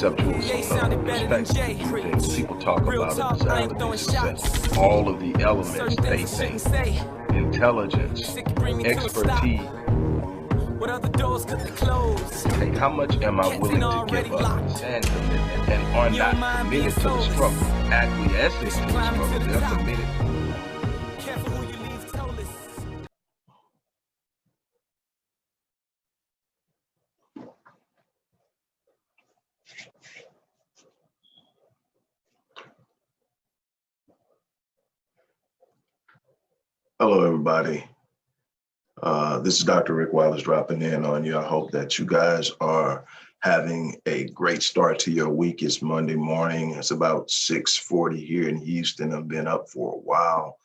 conceptual perspective, then people talk about a desire to be successful. All of the elements they think, intelligence, expertise. Hey, how much am I willing to give up and are not committed to the struggle, acquiescing to the struggle, they're committed. Hello, everybody. This is Dr. Rick Wallace dropping in on you. I hope that you guys are having a great start to your week. It's Monday morning. It's about 6:40 here in Houston. I've been up for a while.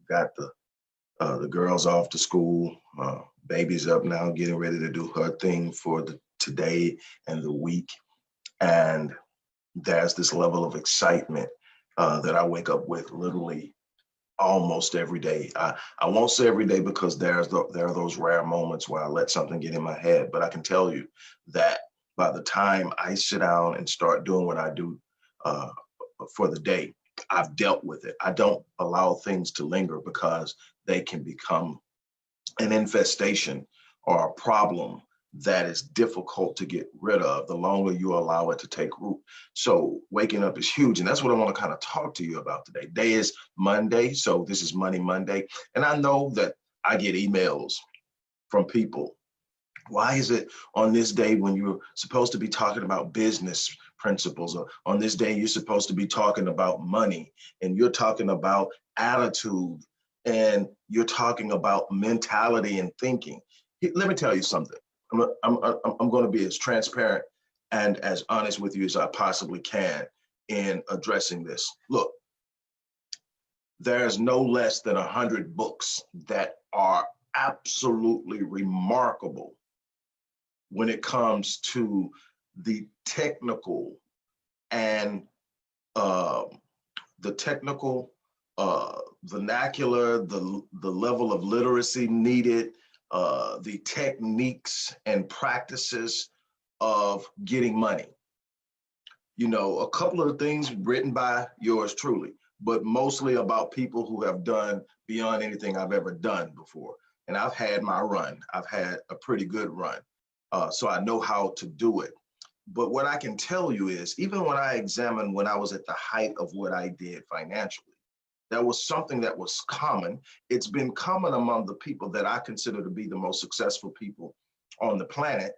Got the girls off to school. Baby's up now, getting ready to do her thing for today and the week. And there's this level of excitement that I wake up with literally almost every day. I won't say every day because there are those rare moments where I let something get in my head, but I can tell you that by the time I sit down and start doing what I do for the day, I've dealt with it. I don't allow things to linger because they can become an infestation or a problem that is difficult to get rid of the longer you allow it to take root. So waking up is huge. And that's what I want to kind of talk to you about today. Today is Monday. So this is Money Monday. And I know that I get emails from people. Why is it on this day when you're supposed to be talking about business principles, or on this day you're supposed to be talking about money, and you're talking about attitude, and you're talking about mentality and thinking? Let me tell you something. I'm going to be as transparent and as honest with you as I possibly can in addressing this. Look, there's no less than 100 books that are absolutely remarkable when it comes to the technical and vernacular, the level of literacy needed, the techniques and practices of getting money. You know, a couple of the things written by yours truly, but mostly about people who have done beyond anything I've ever done before. And I've had my run. I've had a pretty good run. So I know how to do it. But what I can tell you is, even when I examined when I was at the height of what I did financially, that was something that was common. It's been common among the people that I consider to be the most successful people on the planet.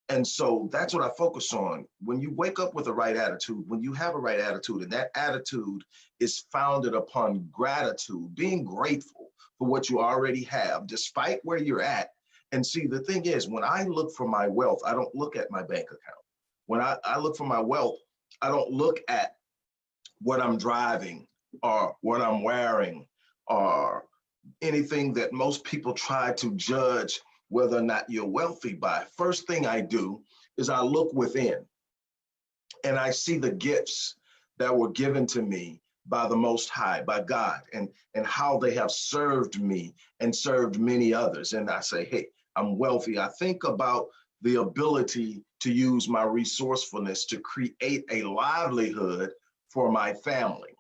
And so that's what I focus on. When you wake up with the right attitude, when you have a right attitude, and that attitude is founded upon gratitude, being grateful for what you already have, despite where you're at. And see, the thing is, when I look for my wealth, I don't look at my bank account. When I look for my wealth, I don't look at what I'm driving or what I'm wearing or anything that most people try to judge whether or not you're wealthy by. First thing I do is I look within and I see the gifts that were given to me by the Most High, by God, and how they have served me and served many others. And I say, hey, I'm wealthy. I think about the ability to use my resourcefulness to create a livelihood for my family.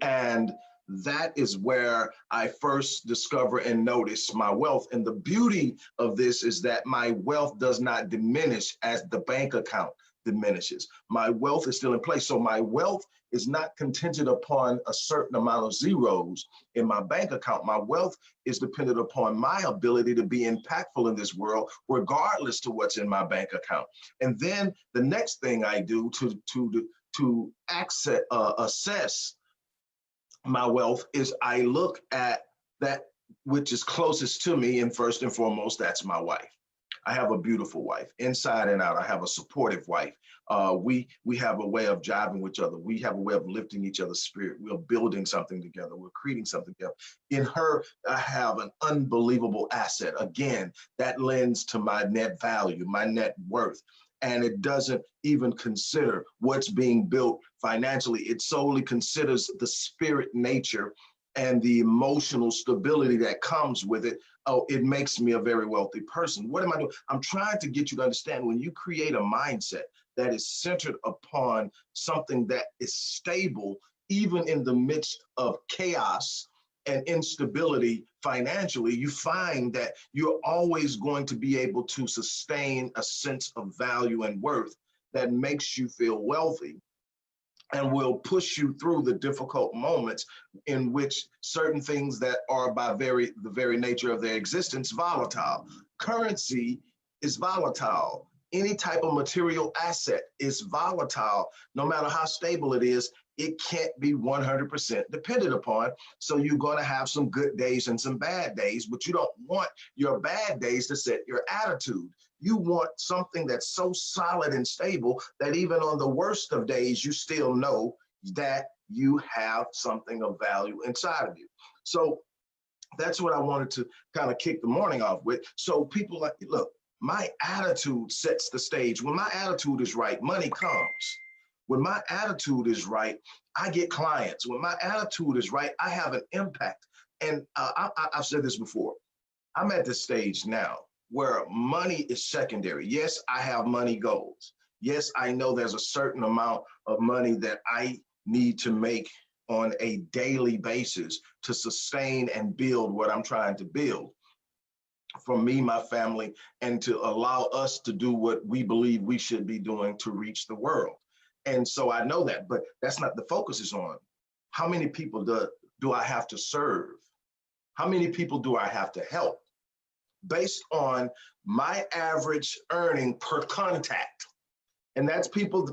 And that is where I first discover and notice my wealth. And the beauty of this is that my wealth does not diminish as the bank account diminishes. My wealth is still in place. So my wealth is not contingent upon a certain amount of zeros in my bank account. My wealth is dependent upon my ability to be impactful in this world, regardless to what's in my bank account. And then the next thing I do to assess my wealth is I look at that which is closest to me, and first and foremost, that's my wife. I have a beautiful wife, inside and out. I have a supportive wife. We have a way of jiving with each other. We have a way of lifting each other's spirit. We're building something together. We're creating something together. In her, I have an unbelievable asset. Again, that lends to my net value, my net worth. And it doesn't even consider what's being built financially. It solely considers the spirit nature and the emotional stability that comes with it. Oh, it makes me a very wealthy person. What am I doing? I'm trying to get you to understand, when you create a mindset that is centered upon something that is stable, even in the midst of chaos and instability financially, you find that you're always going to be able to sustain a sense of value and worth that makes you feel wealthy and will push you through the difficult moments in which certain things that are by the very nature of their existence volatile. Currency is volatile. Any type of material asset is volatile. No matter how stable it is, it can't be 100% depended upon. So you're going to have some good days and some bad days, but you don't want your bad days to set your attitude. You want something that's so solid and stable that even on the worst of days, you still know that you have something of value inside of you. So that's what I wanted to kind of kick the morning off with. So people like, look, my attitude sets the stage. When my attitude is right, money comes. When my attitude is right, I get clients. When my attitude is right, I have an impact. And I've said this before. I'm at this stage now where money is secondary. Yes, I have money goals. Yes, I know there's a certain amount of money that I need to make on a daily basis to sustain and build what I'm trying to build for me, my family, and to allow us to do what we believe we should be doing to reach the world. And so I know that, but that's not the focus is on. How many people do I have to serve? How many people do I have to help? Based on my average earning per contact. And that's people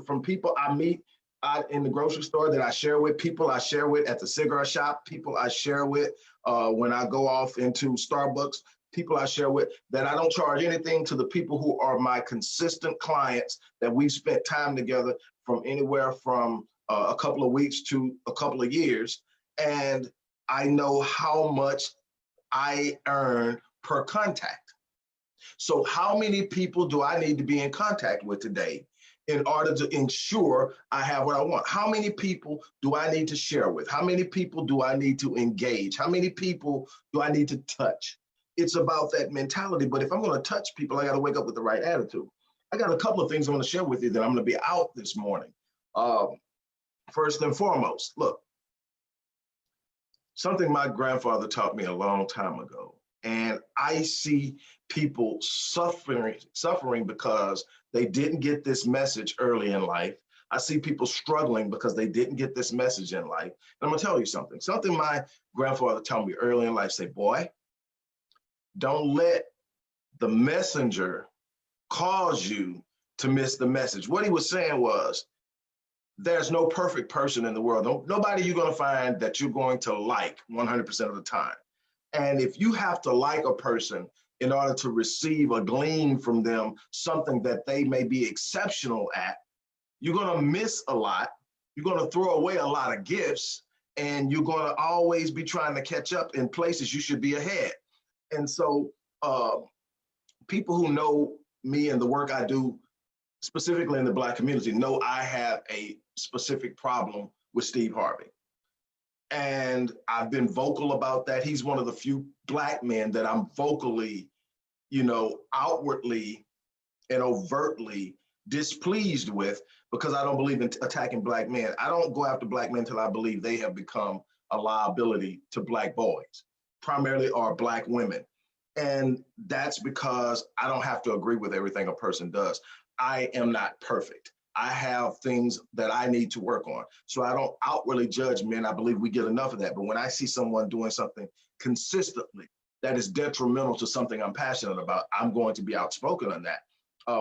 I meet in the grocery store that I share with, people I share with at the cigar shop, people I share with when I go off into Starbucks, people I share with, that I don't charge anything to the people who are my consistent clients that we've spent time together from anywhere from a couple of weeks to a couple of years. And I know how much I earn per contact. So how many people do I need to be in contact with today in order to ensure I have what I want? How many people do I need to share with? How many people do I need to engage? How many people do I need to touch? It's about that mentality. But if I'm going to touch people, I got to wake up with the right attitude. I got a couple of things I'm going to share with you that I'm going to be out this morning. First and foremost, look, something my grandfather taught me a long time ago, and I see people suffering because they didn't get this message early in life. I see people struggling because they didn't get this message in life. And I'm going to tell you something my grandfather told me early in life, say, boy, don't let the messenger cause you to miss the message. What he was saying was, there's no perfect person in the world. Nobody you're going to find that you're going to like 100% of the time. And if you have to like a person in order to receive a glean from them, something that they may be exceptional at, you're going to miss a lot. You're going to throw away a lot of gifts, and you're going to always be trying to catch up in places you should be ahead. And so people who know me and the work I do, specifically in the Black community, know I have a specific problem with Steve Harvey. And I've been vocal about that. He's one of the few Black men that I'm vocally, outwardly and overtly displeased with, because I don't believe in attacking Black men. I don't go after Black men until I believe they have become a liability to Black boys, primarily are Black women. And that's because I don't have to agree with everything a person does. I am not perfect. I have things that I need to work on. So I don't outwardly judge men. I believe we get enough of that. But when I see someone doing something consistently that is detrimental to something I'm passionate about, I'm going to be outspoken on that.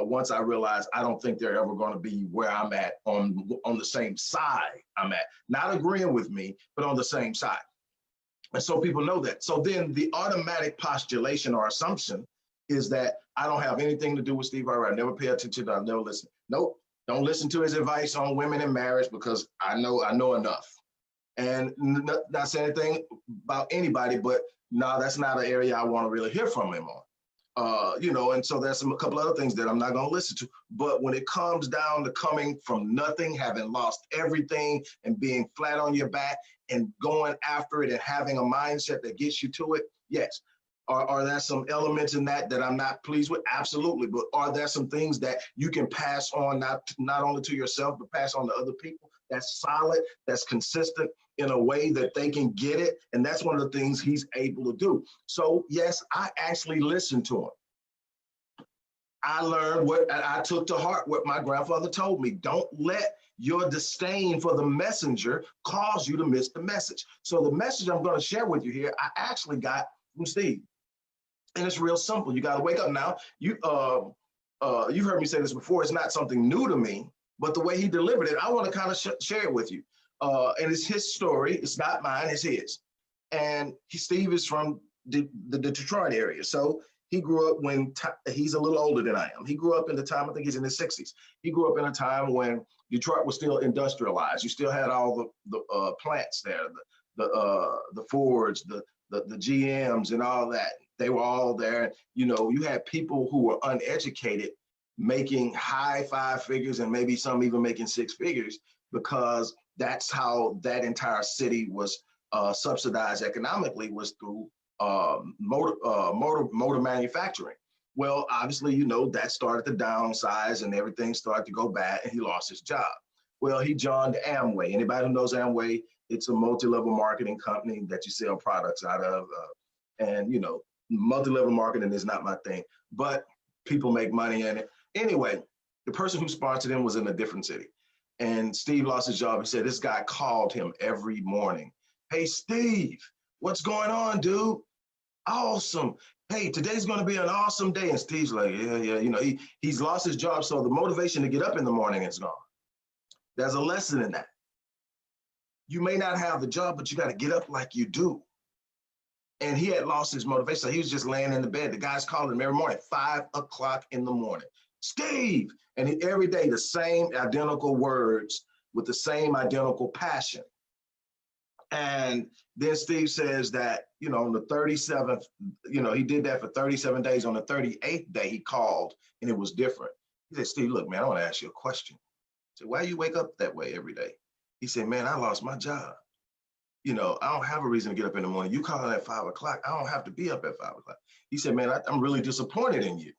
Once I realize I don't think they're ever going to be where I'm at on the same side I'm at. Not agreeing with me, but on the same side. And so people know that. So then the automatic postulation or assumption is that I don't have anything to do with Steve Harvey. I never pay attention to it. I never listen. Nope. Don't listen to his advice on women and marriage, because I know enough. And not saying anything about anybody, but no, that's not an area I want to really hear from him on. And so there's a couple other things that I'm not going to listen to. But when it comes down to coming from nothing, having lost everything and being flat on your back and going after it and having a mindset that gets you to it, yes. Are there some elements in that I'm not pleased with? Absolutely. But are there some things that you can pass on, not only to yourself, but pass on to other people? That's solid, that's consistent in a way that they can get it. And that's one of the things he's able to do. So yes, I actually listened to him. I learned I took to heart what my grandfather told me. Don't let your disdain for the messenger cause you to miss the message. So the message I'm going to share with you here, I actually got from Steve. And it's real simple. You got to wake up now. You've heard me say this before. It's not something new to me, but the way he delivered it, I want to kind of share it with you. And it's his story. It's not mine. It's his. And Steve is from the Detroit area. So he grew up when he's a little older than I am. He grew up in the time, I think he's in his 60s. He grew up in a time when Detroit was still industrialized. You still had all the plants there, the Fords, the GMs and all that. They were all there. You know, you had people who were uneducated making high 5 figures and maybe some even making 6 figures, because that's how that entire city was subsidized economically, was through motor manufacturing. Well, obviously, you know, that started to downsize and everything started to go bad and he lost his job. Well, he joined Amway. Anybody who knows Amway, it's a multi-level marketing company that you sell products out of. And, you know, multi-level marketing is not my thing, but people make money in it. Anyway, the person who sponsored him was in a different city. And Steve lost his job. He said, this guy called him every morning. Hey, Steve, what's going on, dude? Awesome. Hey, today's going to be an awesome day. And Steve's like, yeah. You know, he's lost his job. So the motivation to get up in the morning is gone. There's a lesson in that. You may not have the job, but you got to get up like you do. And he had lost his motivation. So he was just laying in the bed. The guy's calling him every morning, 5 o'clock in the morning. Steve! And every day, the same identical words with the same identical passion. And then Steve says that, you know, on the 37th, you know, he did that for 37 days. On the 38th day, he called and it was different. He said, Steve, look, man, I want to ask you a question. I said, why do you wake up that way every day? He said, man, I lost my job. You know, I don't have a reason to get up in the morning. You calling at 5 o'clock. I don't have to be up at 5 o'clock. He said, man, I'm really disappointed in you.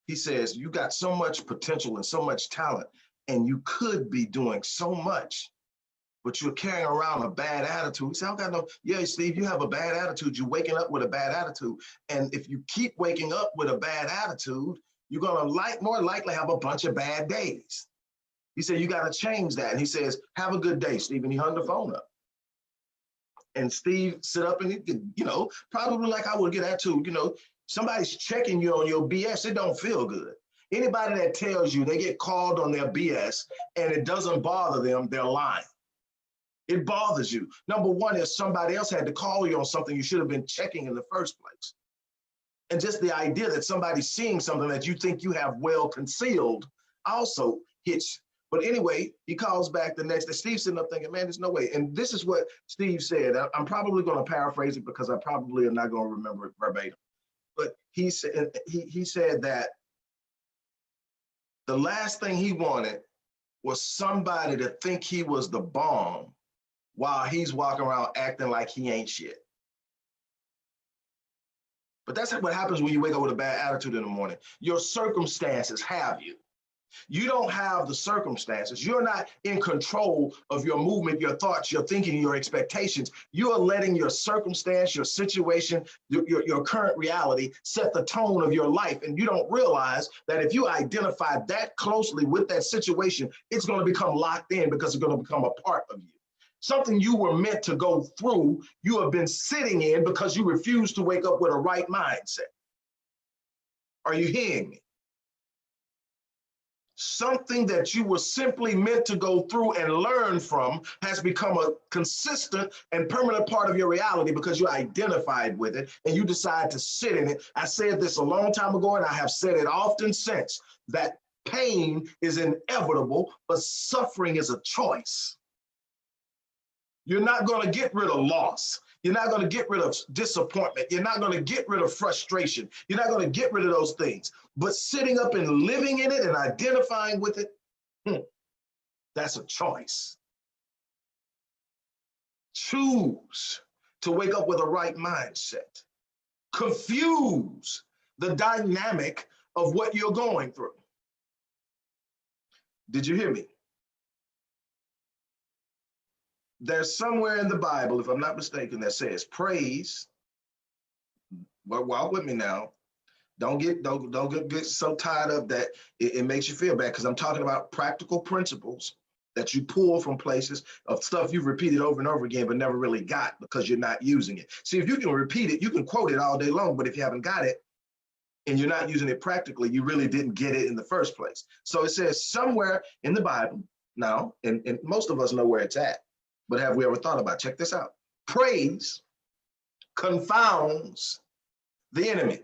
He says, you got so much potential and so much talent, and you could be doing so much, but you're carrying around a bad attitude. He said, I don't got no, yeah, Steve, you have a bad attitude. You're waking up with a bad attitude. And if you keep waking up with a bad attitude, you're going to more likely have a bunch of bad days. He said, you got to change that. And he says, have a good day, Steve. And he hung the phone up. And Steve sit up and, you know, probably like I would get attitude, you know, somebody's checking you on your BS, it don't feel good. Anybody that tells you they get called on their BS and it doesn't bother them, they're lying. It bothers you. Number one is somebody else had to call you on something you should have been checking in the first place. And just the idea that somebody's seeing something that you think you have well concealed also hits you. But anyway, he calls back the next day. Steve's sitting up thinking, man, there's no way. And this is what Steve said. I'm probably going to paraphrase it because I probably am not going to remember it verbatim. But he said that the last thing he wanted was somebody to think he was the bomb while he's walking around acting like he ain't shit. But that's what happens when you wake up with a bad attitude in the morning. Your circumstances have you. You don't have the circumstances. You're not in control of your movement, your thoughts, your thinking, your expectations. You are letting your circumstance, your situation, your current reality set the tone of your life. And you don't realize that if you identify that closely with that situation, it's going to become locked in because it's going to become a part of you. Something you were meant to go through, you have been sitting in because you refuse to wake up with a right mindset. Are you hearing me? Something that you were simply meant to go through and learn from has become a consistent and permanent part of your reality because you identified with it and you decide to sit in it. I said this a long time ago, and I have said it often since, that pain is inevitable, but suffering is a choice. You're not going to get rid of loss. You're not going to get rid of disappointment. You're not going to get rid of frustration. You're not going to get rid of those things. But sitting up and living in it and identifying with it, that's a choice. Choose to wake up with a right mindset. confuse the dynamic of what you're going through. Did you hear me? There's somewhere in the Bible, if I'm not mistaken, that says praise. Well, walk with me now. Don't get so tied up that it makes you feel bad, because I'm talking about practical principles that you pull from places of stuff you've repeated over and over again but never really got because you're not using it. See, if you can repeat it, you can quote it all day long, but if you haven't got it and you're not using it practically, you really didn't get it in the first place. So it says somewhere in the Bible now, and most of us know where it's at, but have we ever thought about it? Check this out. Praise confounds the enemy.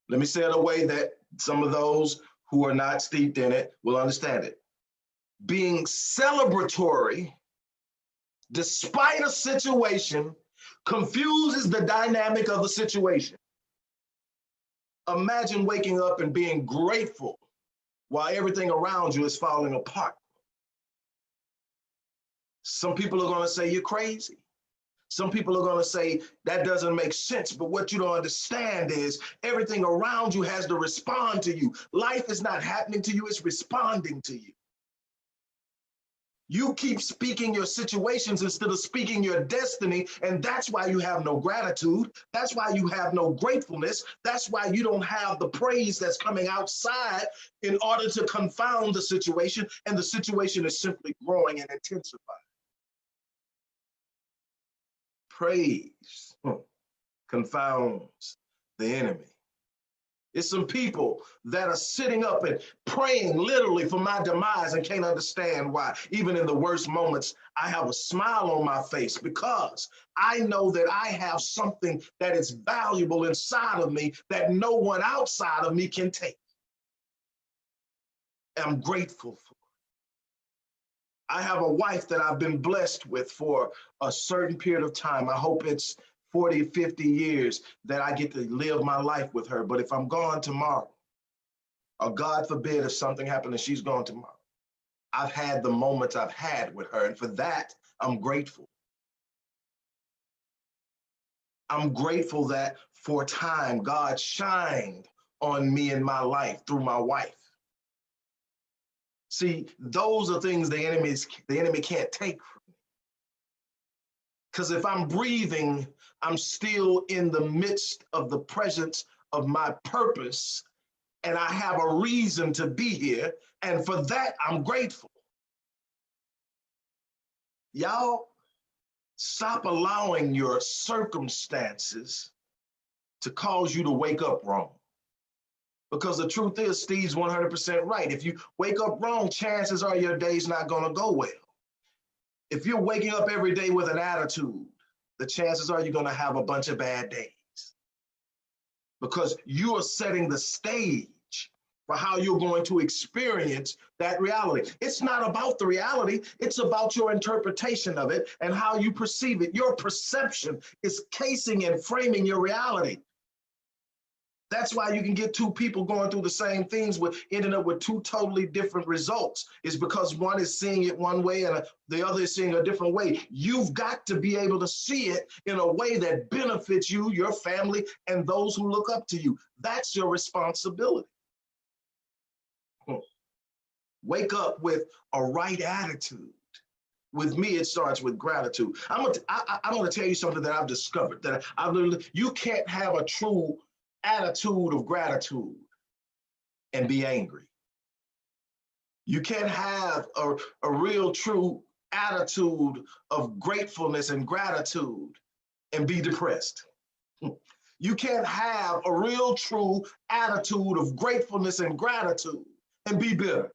Let me say it a way that some of those who are not steeped in it will understand it. Being celebratory, despite a situation, confuses the dynamic of the situation. Imagine waking up and being grateful while everything around you is falling apart. Some people are going to say you're crazy. Some people are going to say that doesn't make sense, but what you don't understand is everything around you has to respond to you. Life is not happening to you, it's responding to you. You keep speaking your situations instead of speaking your destiny, and that's why you have no gratitude. That's why you have no gratefulness. That's why you don't have the praise that's coming outside in order to confound the situation, and the situation is simply growing and intensifying. Praise confounds the enemy. It's some people that are sitting up and praying literally for my demise and can't understand why. Even in the worst moments, I have a smile on my face because I know that I have something that is valuable inside of me that no one outside of me can take. I'm grateful for. I have a wife that I've been blessed with for a certain period of time. I hope it's 40, 50 years that I get to live my life with her. But if I'm gone tomorrow, or God forbid if something happened and she's gone tomorrow, I've had the moments I've had with her. And for that, I'm grateful. I'm grateful that for a time, God shined on me in my life through my wife. See, those are things the enemy can't take from me. Because if I'm breathing, I'm still in the midst of the presence of my purpose, and I have a reason to be here, and for that, I'm grateful. Y'all, stop allowing your circumstances to cause you to wake up wrong. Because the truth is, Steve's 100% right. If you wake up wrong, chances are your day's not going to go well. If you're waking up every day with an attitude, the chances are you're going to have a bunch of bad days. Because you are setting the stage for how you're going to experience that reality. It's not about the reality. It's about your interpretation of it and how you perceive it. Your perception is casing and framing your reality. That's why you can get two people going through the same things with ending up with two totally different results. It's because one is seeing it one way and the other is seeing a different way. You've got to be able to see it in a way that benefits you, your family, and those who look up to you. That's your responsibility. Wake up with a right attitude. With me, it starts with gratitude. I'm gonna tell you something that I've discovered, that you can't have a true attitude of gratitude and be angry. You can't have a real true attitude of gratefulness and gratitude and be depressed. You can't have a real true attitude of gratefulness and gratitude and be bitter.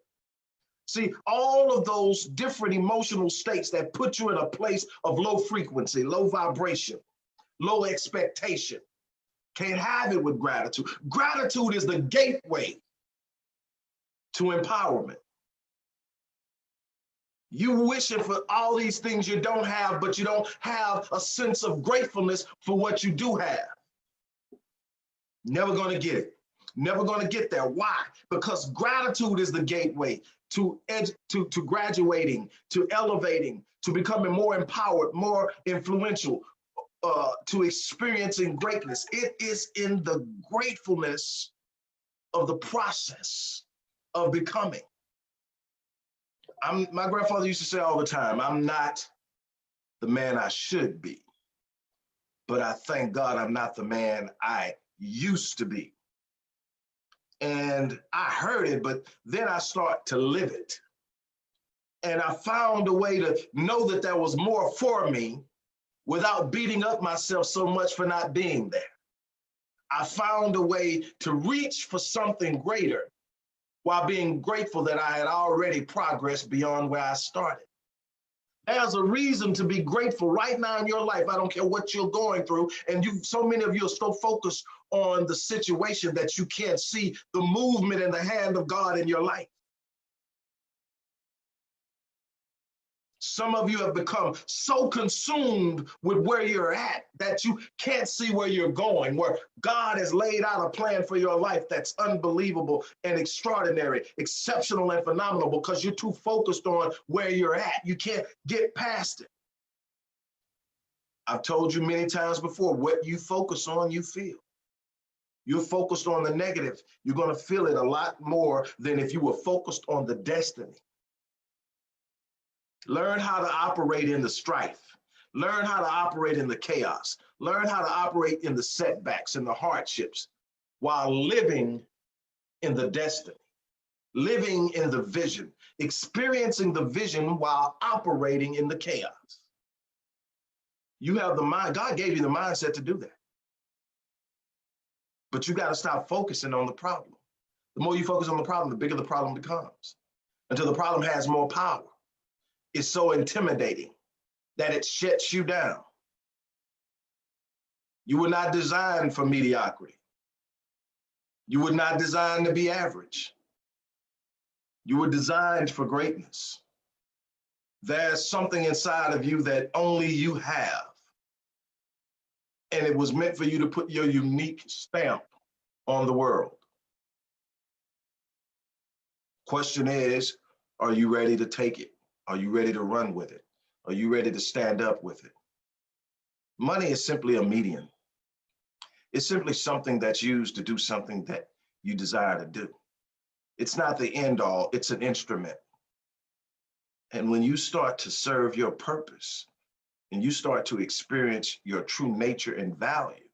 See, all of those different emotional states that put you in a place of low frequency, low vibration, low expectation, can't have it with gratitude. Gratitude is the gateway to empowerment. You wishing for all these things you don't have, but you don't have a sense of gratefulness for what you do have. Never gonna get it. Never gonna get there. Why? Because gratitude is the gateway to graduating, to elevating, to becoming more empowered, more influential, to experiencing greatness. It is in the gratefulness of the process of becoming. My grandfather used to say all the time, I'm not the man I should be, but I thank God I'm not the man I used to be. And I heard it, but then I start to live it. And I found a way to know that there was more for me without beating up myself so much for not being there. I found a way to reach for something greater while being grateful that I had already progressed beyond where I started. There's a reason to be grateful right now in your life. I don't care what you're going through. And so many of you are so focused on the situation that you can't see the movement and the hand of God in your life. Some of you have become so consumed with where you're at that you can't see where you're going, where God has laid out a plan for your life that's unbelievable and extraordinary, exceptional and phenomenal, because you're too focused on where you're at. You can't get past it. I've told you many times before, what you focus on, you feel. You're focused on the negative, you're going to feel it a lot more than if you were focused on the destiny. Learn how to operate in the strife. Learn how to operate in the chaos. Learn how to operate in the setbacks and the hardships while living in the destiny, living in the vision, experiencing the vision while operating in the chaos. You have the mind, God gave you the mindset to do that. But you got to stop focusing on the problem. The more you focus on the problem, the bigger the problem becomes, until the problem has more power. It's so intimidating that it shuts you down. You were not designed for mediocrity. You were not designed to be average. You were designed for greatness. There's something inside of you that only you have. And it was meant for you to put your unique stamp on the world. Question is, are you ready to take it? Are you ready to run with it? Are you ready to stand up with it? Money is simply a medium. It's simply something that's used to do something that you desire to do. It's not the end all, it's an instrument. And when you start to serve your purpose and you start to experience your true nature and value,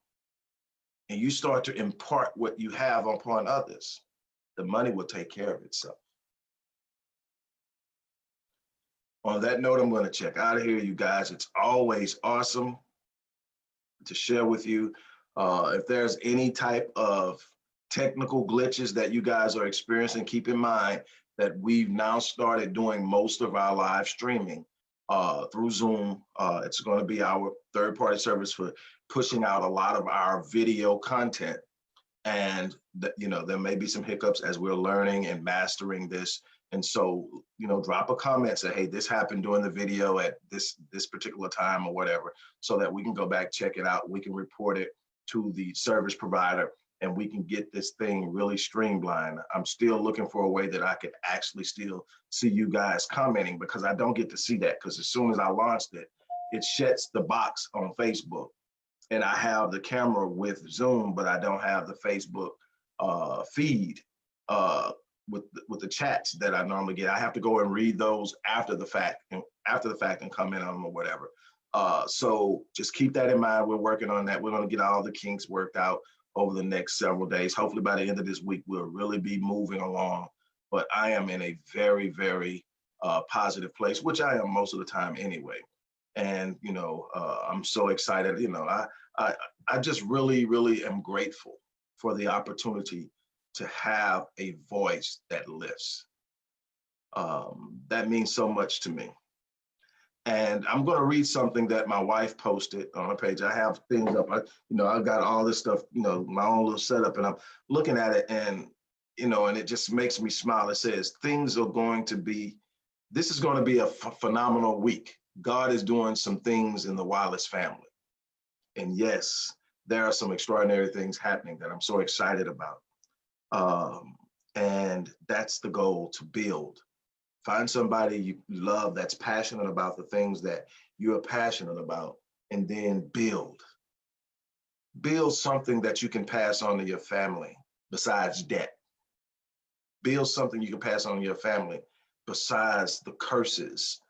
and you start to impart what you have upon others, the money will take care of itself. On that note, I'm going to check out of here, you guys. It's always awesome to share with you. If there's any type of technical glitches that you guys are experiencing, keep in mind that we've now started doing most of our live streaming through Zoom. It's going to be our third-party service for pushing out a lot of our video content. And there may be some hiccups as we're learning and mastering this. And so, drop a comment, say, hey, this happened during the video at this particular time or whatever, so that we can go back, check it out. We can report it to the service provider and we can get this thing really streamlined. I'm still looking for a way that I could actually still see you guys commenting, because I don't get to see that, because as soon as I launched it, it shuts the box on Facebook. And I have the camera with Zoom, but I don't have the Facebook feed with the chats that I normally get. I have to go and read those after the fact and comment on them or whatever. So just keep that in mind. We're working on that. We're going to get all the kinks worked out over the next several days. Hopefully by the end of this week, we'll really be moving along. But I am in a very, very positive place, which I am most of the time anyway. And, I'm so excited. I just really, really am grateful for the opportunity to have a voice that lifts. That means so much to me. And I'm going to read something that my wife posted on her page. I have things up, I've got all this stuff, my own little setup, and I'm looking at it, and, and it just makes me smile. It says, this is going to be a phenomenal week. God is doing some things in the Wallace family. And yes, there are some extraordinary things happening that I'm so excited about. And that's the goal, to build. Find somebody you love that's passionate about the things that you're passionate about, and then build. Build something that you can pass on to your family besides debt. Build something you can pass on to your family besides the curses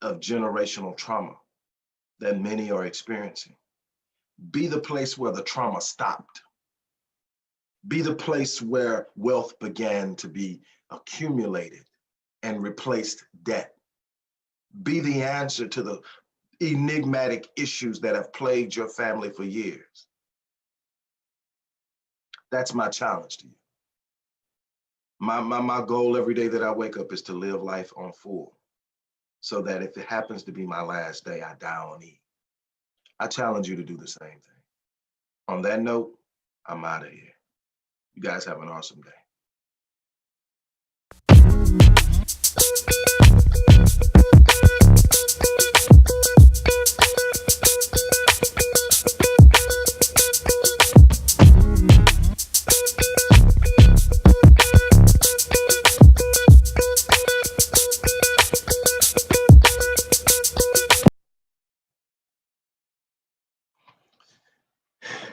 of generational trauma that many are experiencing. Be the place where the trauma stopped. Be the place where wealth began to be accumulated and replaced debt. Be the answer to the enigmatic issues that have plagued your family for years. That's my challenge to you. My goal every day that I wake up is to live life on full, so that if it happens to be my last day, I die on E. I challenge you to do the same thing. On that note, I'm out of here. You guys have an awesome day.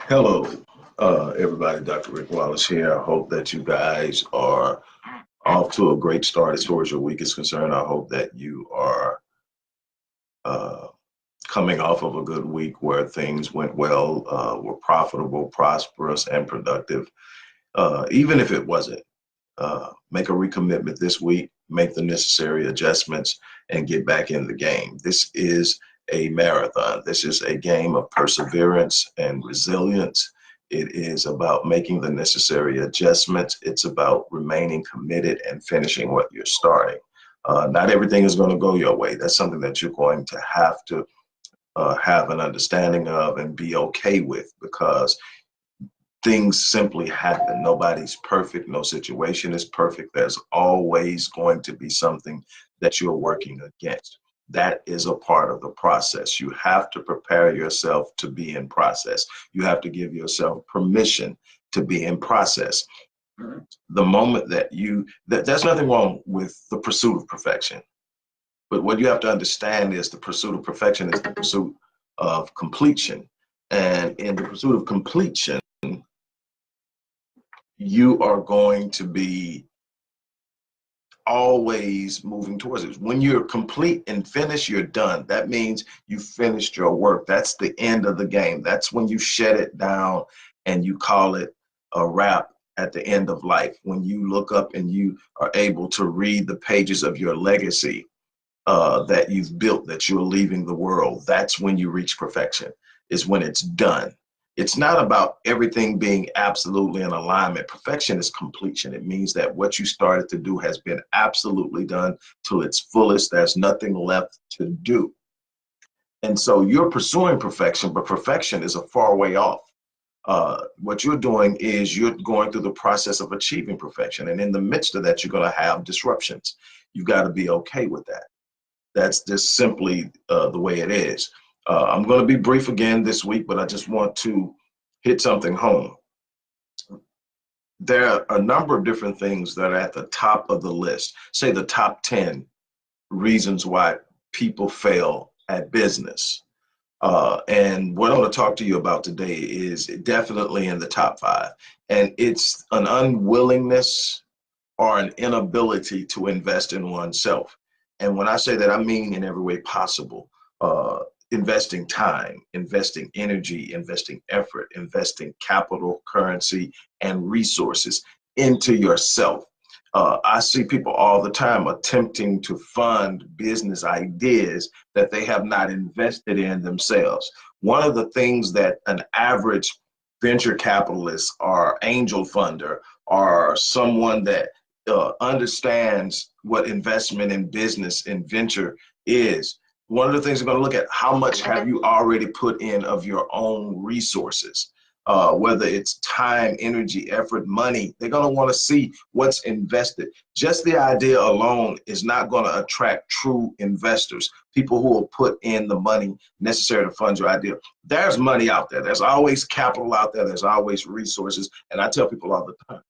Hello, everybody. Dr. Rick Wallace here. I hope that you guys are off to a great start as far as your week is concerned. I hope that you are coming off of a good week where things went well, were profitable, prosperous, and productive. Even if it wasn't, make a recommitment this week, make the necessary adjustments, and get back in the game. This is a marathon. This is a game of perseverance and resilience. It is about making the necessary adjustments. It's about remaining committed and finishing what you're starting. Not everything is going to go your way. That's something that you're going to have an understanding of and be okay with, because things simply happen. Nobody's perfect. No situation is perfect. There's always going to be something that you're working against. That is a part of the process. You have to prepare yourself to be in process. You have to give yourself permission to be in process. The moment that there's nothing wrong with the pursuit of perfection. But what you have to understand is the pursuit of perfection is the pursuit of completion. And in the pursuit of completion, you are going to be always moving towards it. When you're complete and finished, you're done. That means you finished your work. That's the end of the game. That's when you shut it down and you call it a wrap at the end of life. When you look up and you are able to read the pages of your legacy that you've built, that you're leaving the world, that's when you reach perfection, is when it's done. It's not about everything being absolutely in alignment. Perfection is completion. It means that what you started to do has been absolutely done to its fullest. There's nothing left to do. And so you're pursuing perfection, but perfection is a far way off. What you're doing is you're going through the process of achieving perfection. And in the midst of that, you're going to have disruptions. You've got to be okay with that. That's just simply the way it is. I'm going to be brief again this week, but I just want to hit something home. There are a number of different things that are at the top of the list, say the top 10 reasons why people fail at business. And what I want to talk to you about today is definitely in the top 5. And it's an unwillingness or an inability to invest in oneself. And when I say that, I mean in every way possible. Investing time, investing energy, investing effort, investing capital, currency, and resources into yourself. I see people all the time attempting to fund business ideas that they have not invested in themselves. One of the things that an average venture capitalist or angel funder or someone that understands what investment in business and venture is, one of the things we're going to look at, how much have you already put in of your own resources, whether it's time, energy, effort, money. They're going to want to see what's invested. Just the idea alone is not going to attract true investors, people who will put in the money necessary to fund your idea. There's money out there. There's always capital out there. There's always resources. And I tell people all the time,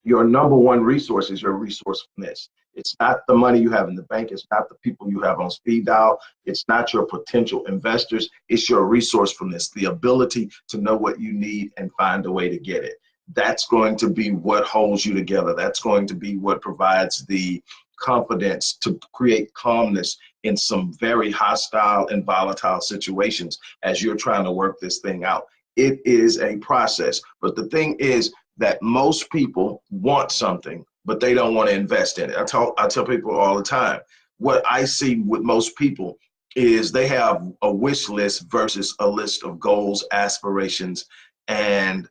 your number one resource is your resourcefulness. It's not the money you have in the bank. It's not the people you have on speed dial. It's not your potential investors. It's your resourcefulness, the ability to know what you need and find a way to get it. That's going to be what holds you together. That's going to be what provides the confidence to create calmness in some very hostile and volatile situations as you're trying to work this thing out. It is a process. But the thing is that most people want something, but they don't want to invest in it. I tell people all the time, what I see with most people is they have a wish list versus a list of goals, aspirations, and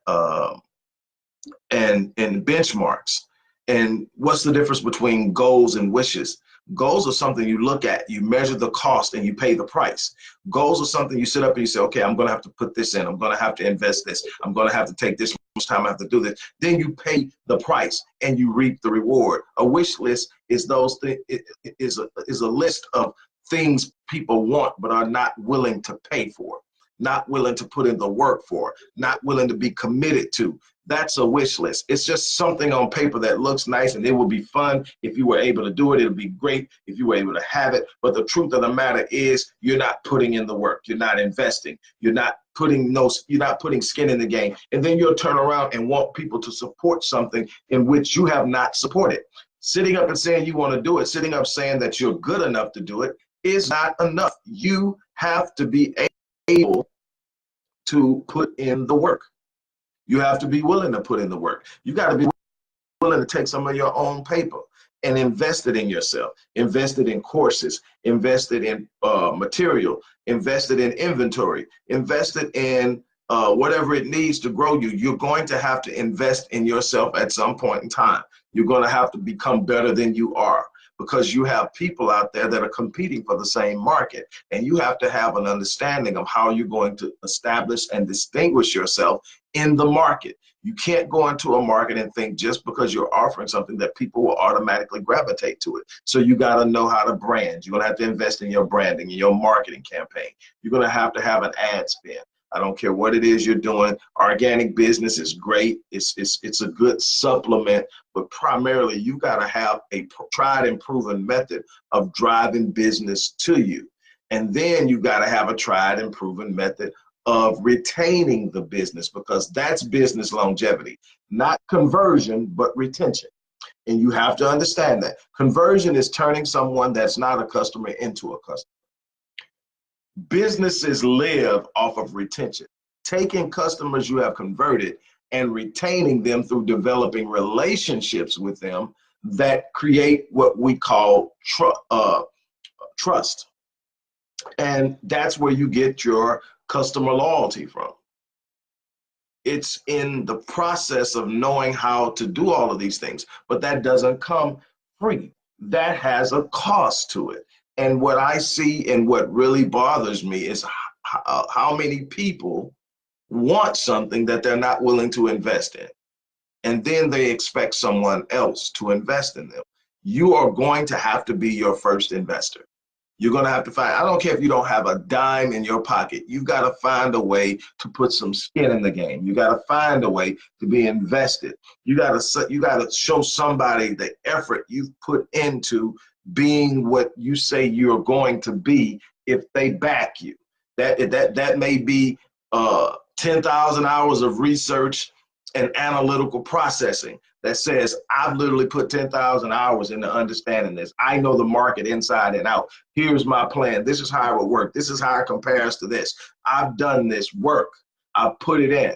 benchmarks. And what's the difference between goals and wishes? Goals are something you look at, you measure the cost, and you pay the price. Goals are something you sit up and you say, okay, I'm going to have to put this in. I'm going to have to invest this. I'm going to have to take this much time. I have to do this. Then you pay the price and you reap the reward. A wish list is is a list of things people want but are not willing to pay for, not willing to put in the work for, not willing to be committed to. That's a wish list. It's just something on paper that looks nice, and it would be fun if you were able to do it. It would be great if you were able to have it. But the truth of the matter is you're not putting in the work. You're not investing. You're not putting skin in the game. And then you'll turn around and want people to support something in which you have not supported. Sitting up and saying you want to do it, sitting up saying that you're good enough to do it is not enough. You have to be able to put in the work. You have to be willing to put in the work. You got to be willing to take some of your own paper and invest it in yourself, invest it in courses, invest it in material, invest it in inventory, invest it in whatever it needs to grow you. You're going to have to invest in yourself at some point in time. You're going to have to become better than you are, because you have people out there that are competing for the same market, and you have to have an understanding of how you're going to establish and distinguish yourself in the market. You can't go into a market and think just because you're offering something that people will automatically gravitate to it. So you got to know how to brand. You're going to have to invest in your branding, in your marketing campaign. You're going to have an ad spend. I don't care what it is you're doing. Organic business is great. It's a good supplement, but primarily you got to have a tried and proven method of driving business to you. And then you got to have a tried and proven method of retaining the business, because that's business longevity, not conversion, but retention. And you have to understand that conversion is turning someone that's not a customer into a customer. Businesses live off of retention, taking customers you have converted and retaining them through developing relationships with them that create what we call trust. And that's where you get your customer loyalty from. It's in the process of knowing how to do all of these things, but that doesn't come free. That has a cost to it. And what I see and what really bothers me is how many people want something that they're not willing to invest in. And then they expect someone else to invest in them. You are going to have to be your first investor. You're going to have to find, I don't care if you don't have a dime in your pocket, you've got to find a way to put some skin in the game. You got to find a way to be invested. You got to show somebody the effort you've put into being what you say you're going to be if they back you. That may be 10,000 hours of research and analytical processing that says, I've literally put 10,000 hours into understanding this. I know the market inside and out. Here's my plan. This is how it would work. This is how it compares to this. I've done this work. I've put it in.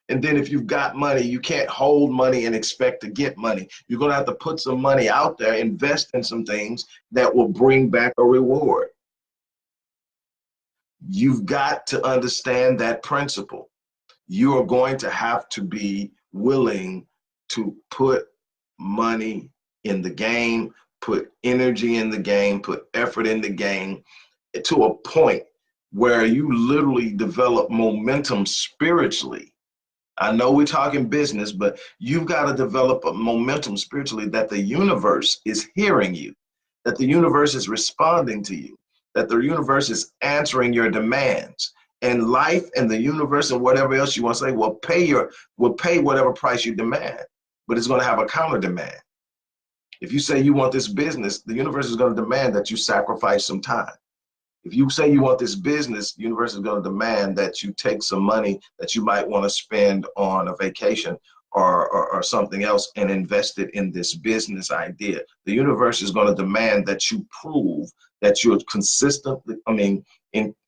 And then if you've got money, you can't hold money and expect to get money. You're going to have to put some money out there, invest in some things that will bring back a reward. You've got to understand that principle. You are going to have to be willing to put money in the game, put energy in the game, put effort in the game to a point where you literally develop momentum spiritually. I know we're talking business, but you've got to develop a momentum spiritually that the universe is hearing you, that the universe is responding to you, that the universe is answering your demands. And life and the universe and whatever else you want to say will pay whatever price you demand, but it's going to have a counter demand. If you say you want this business, the universe is going to demand that you sacrifice some time. If you say you want this business, the universe is going to demand that you take some money that you might want to spend on a vacation or something else and invest it in this business idea. The universe is going to demand that you prove that you're consistently,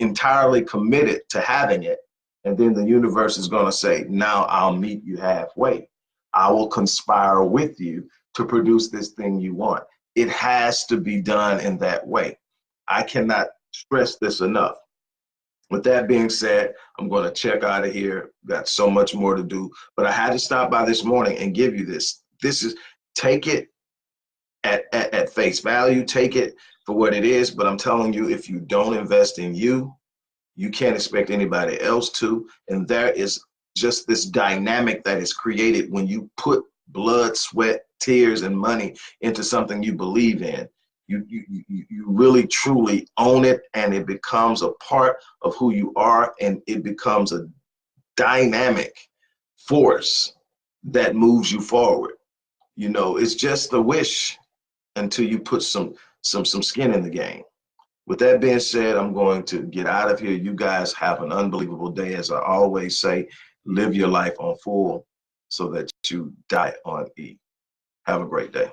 entirely committed to having it. And then the universe is going to say, now I'll meet you halfway. I will conspire with you to produce this thing you want. It has to be done in that way. I cannot stress this enough. With that being said, I'm going to check out of here. Got so much more to do, but I had to stop by this morning and give you this. This is, take it at face value, take it for what it is. But I'm telling you, if you don't invest in you, you can't expect anybody else to. And there is just this dynamic that is created when you put blood, sweat, tears, and money into something you believe in. You really truly own it, and it becomes a part of who you are, and it becomes a dynamic force that moves you forward. You know, it's just a wish until you put some skin in the game. With that being said, I'm going to get out of here. You guys have an unbelievable day. As I always say, live your life on full so that you die on E. Have a great day.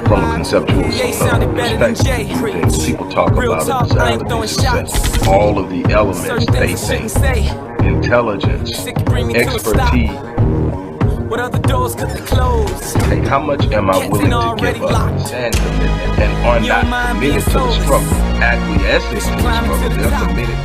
From a conceptual perspective, people talk about a desire to be successful. All of the elements they think, intelligence, expertise. What other doors could they close? Hey, how much am I willing to give up and commitment, and are not committed to the struggle, acquiescing to the struggle? They're committed